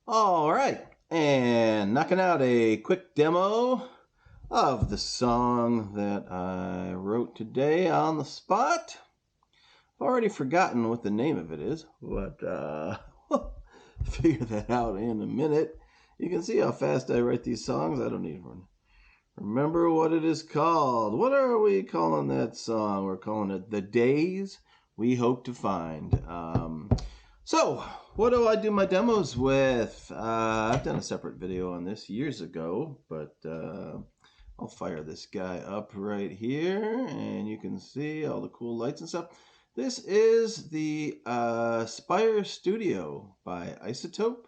All right, and knocking out a quick demo of the song that I wrote today on the spot. I've already forgotten what the name of it is, but figure that out in a minute. You can see how fast I write these songs. I don't even remember what it is called. What are we calling that song? We're calling it The Days We Hope to Find. So, what do I do my demos with? I've done a separate video on this years ago, but I'll fire this guy up right here, and you can see all the cool lights and stuff. This is the Spire Studio by iZotope,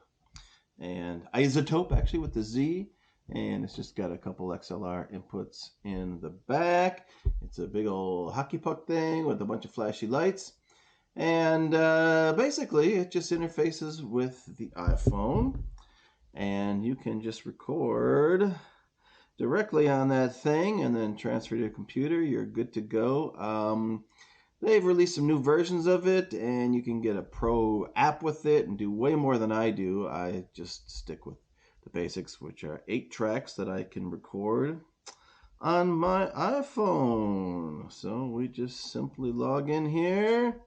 and iZotope actually with the Z, and it's just got a couple XLR inputs in the back. It's a big old hockey puck thing with a bunch of flashy lights. And basically, it just interfaces with the iPhone, and you can just record directly on that thing and then transfer to your computer. You're good to go. They've released some new versions of it, and you can get a pro app with it and do way more than I do. I just stick with the basics, which are 8 tracks that I can record on my iPhone. So we just simply log in here.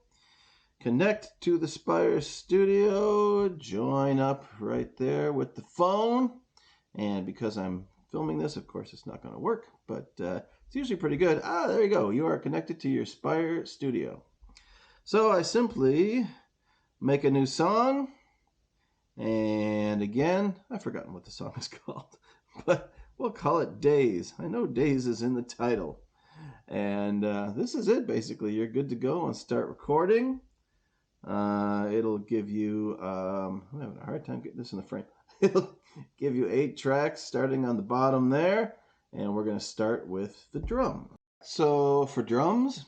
Connect to the Spire Studio, join up right there with the phone. And because I'm filming this, of course, it's not going to work, but it's usually pretty good. Ah, there you go. You are connected to your Spire Studio. So I simply make a new song. And again, I've forgotten what the song is called, but we'll call it Days. I know Days is in the title. And this is it, basically. You're good to go and start recording. It'll give you, I'm having a hard time getting this in the frame. It'll give you 8 tracks starting on the bottom there, and we're going to start with the drum. So for drums,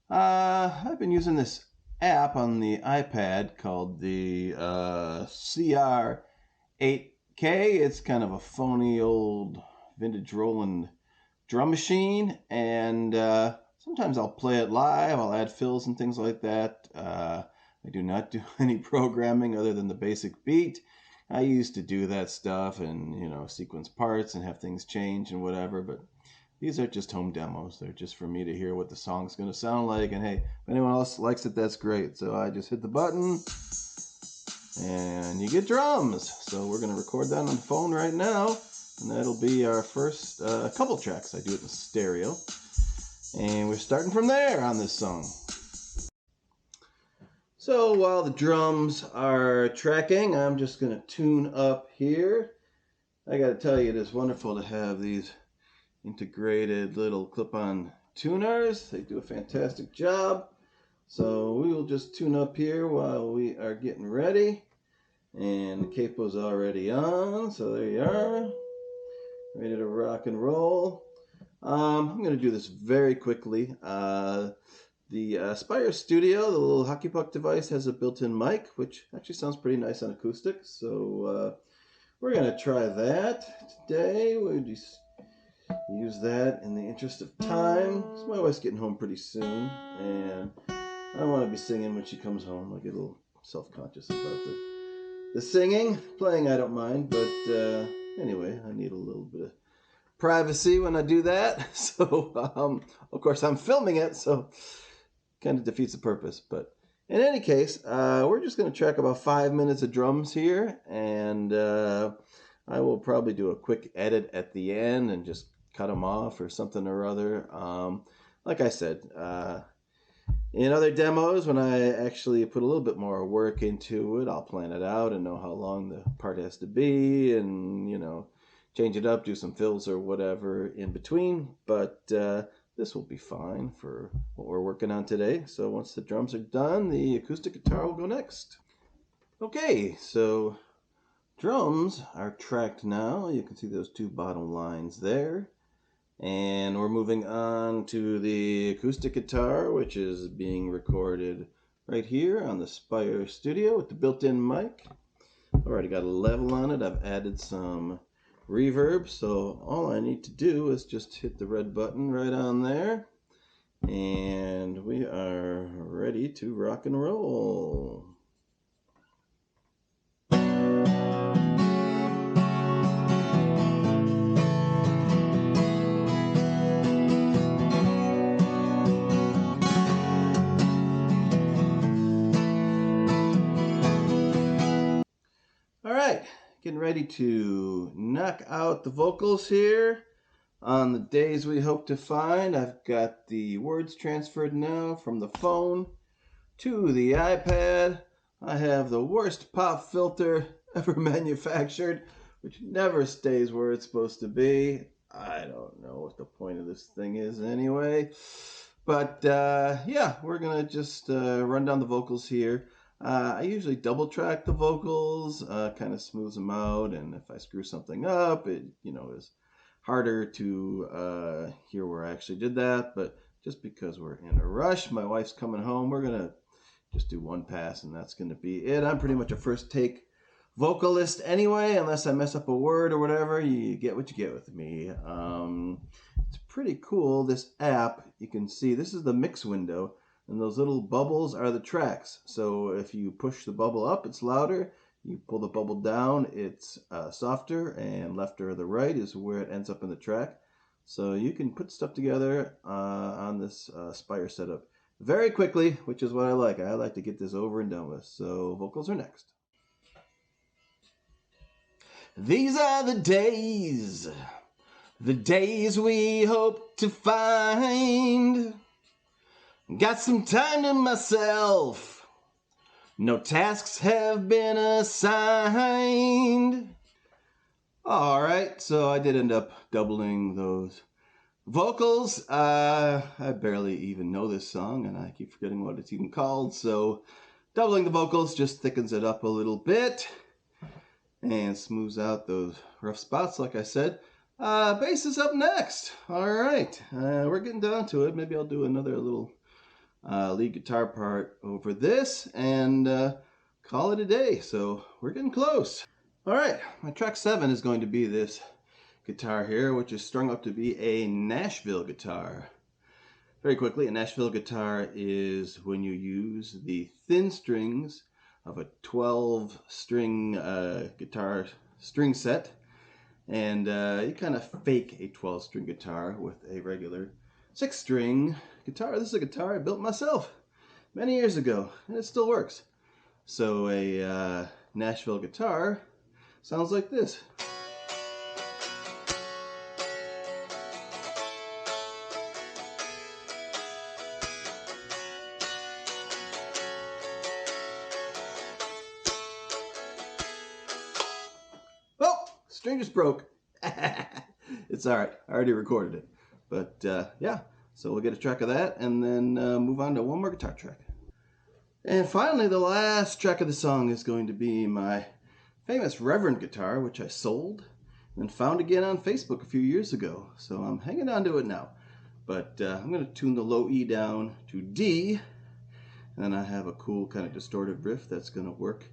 I've been using this app on the iPad called the CR8K. It's kind of a phony old vintage Roland drum machine, and sometimes I'll play it live. I'll add fills and things like that. I do not do any programming other than the basic beat. I used to do that stuff and, sequence parts and have things change and whatever, but these are just home demos. They're just for me to hear what the song's going to sound like, and hey, if anyone else likes it, that's great. So I just hit the button, and you get drums. So we're going to record that on the phone right now, and that'll be our first couple tracks. I do it in stereo. And we're starting from there on this song. So while the drums are tracking, I'm just going to tune up here. I got to tell you, it is wonderful to have these integrated little clip-on tuners. They do a fantastic job. So we will just tune up here while we are getting ready. And the capo's already on, so there you are. Ready to rock and roll. I'm going to do this very quickly. The Spire Studio, the little hockey puck device, has a built-in mic, which actually sounds pretty nice on acoustic. So we're going to try that today. We'll just use that in the interest of time. So my wife's getting home pretty soon, and I don't want to be singing when she comes home. I get a little self-conscious about the singing. Playing, I don't mind, but anyway, I need a little bit of privacy when I do that. So of course I'm filming it, so kind of defeats the purpose. But in any case, we're just going to track about 5 minutes of drums here, and I will probably do a quick edit at the end and just cut them off or something or other. Like I said, in other demos, when I actually put a little bit more work into it, I'll plan it out and know how long the part has to be, and change it up, do some fills or whatever in between. But this will be fine for what we're working on today. So once the drums are done, the acoustic guitar will go next. Okay, so drums are tracked now. You can see those 2 bottom lines there. And we're moving on to the acoustic guitar, which is being recorded right here on the Spire Studio with the built-in mic. Already got a level on it. I've added some reverb, so all I need to do is just hit the red button right on there, and we are ready to rock and roll. right, getting ready to knock out the vocals here on the days we hope to find. I've got the words transferred now from the phone to the iPad. I have the worst pop filter ever manufactured, which never stays where it's supposed to be. I don't know what the point of this thing is anyway. But yeah, we're going to just run down the vocals here. I usually double track the vocals, kind of smooths them out, and if I screw something up, it is harder to hear where I actually did that. But just because we're in a rush, my wife's coming home, we're gonna just do one pass, and that's gonna be it. I'm pretty much a first take vocalist anyway, unless I mess up a word or whatever. You get what you get with me. It's pretty cool, this app. You can see this is the mix window, and those little bubbles are the tracks. So if you push the bubble up, it's louder. You pull the bubble down, it's softer, and left or the right is where it ends up in the track. So you can put stuff together on this Spire setup very quickly, which is what I like. I like to get this over and done with. So vocals are next. These are the days we hope to find. Got some time to myself, no tasks have been assigned. Alright, so I did end up doubling those vocals. I barely even know this song, and I keep forgetting what it's even called, so doubling the vocals just thickens it up a little bit and smooths out those rough spots, like I said. Bass is up next. Alright, we're getting down to it. Maybe I'll do another little lead guitar part over this and call it a day. So we're getting close. All right, my track 7 is going to be this guitar here, which is strung up to be a Nashville guitar. Very quickly, a Nashville guitar is when you use the thin strings of a 12-string guitar string set, and you kind of fake a 12-string guitar with a regular 6-string guitar. This is a guitar I built myself many years ago, and it still works. So a Nashville guitar sounds like this. Oh, string just broke. It's all right. I already recorded it. But yeah, so we'll get a track of that and then move on to one more guitar track. And finally, the last track of the song is going to be my famous Reverend guitar, which I sold and found again on Facebook a few years ago. So I'm hanging on to it now. But I'm going to tune the low E down to D, and then I have a cool kind of distorted riff that's going to work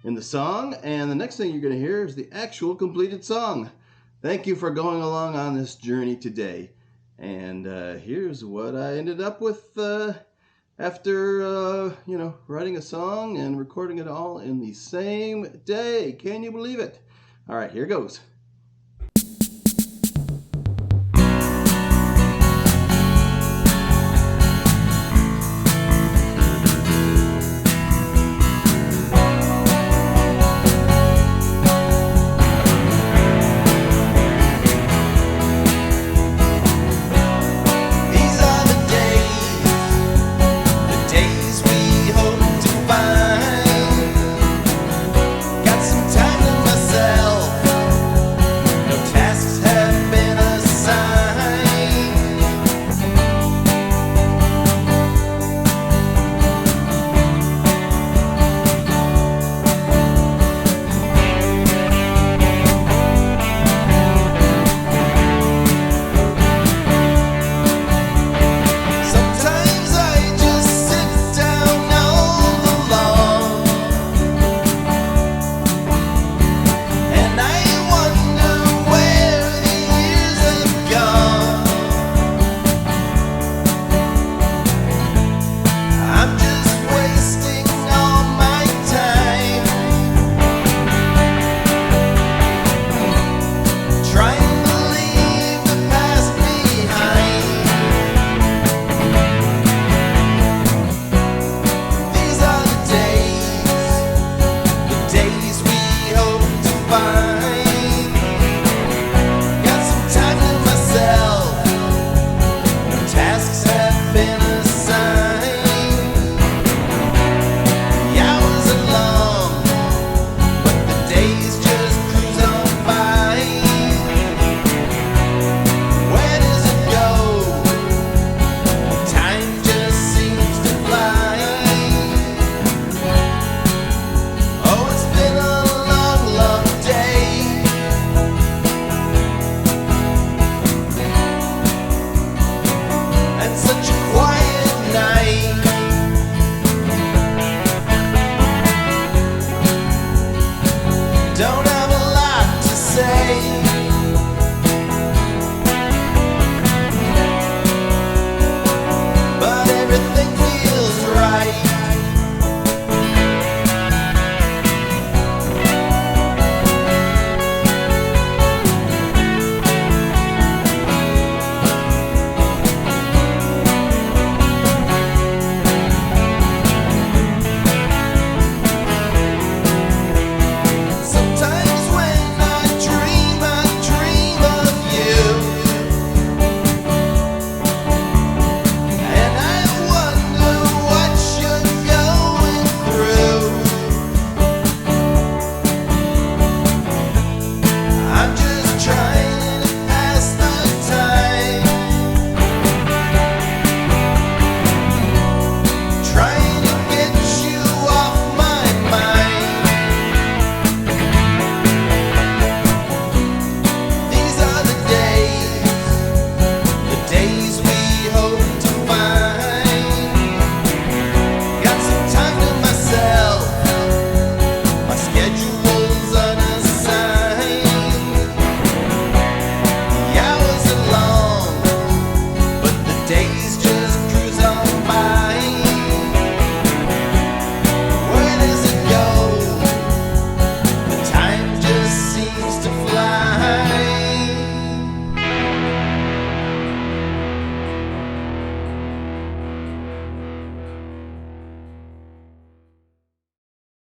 in the song. And the next thing you're going to hear is the actual completed song. Thank you for going along on this journey today. And here's what I ended up with after, writing a song and recording it all in the same day. Can you believe it? All right, here goes. don't have a lot to say.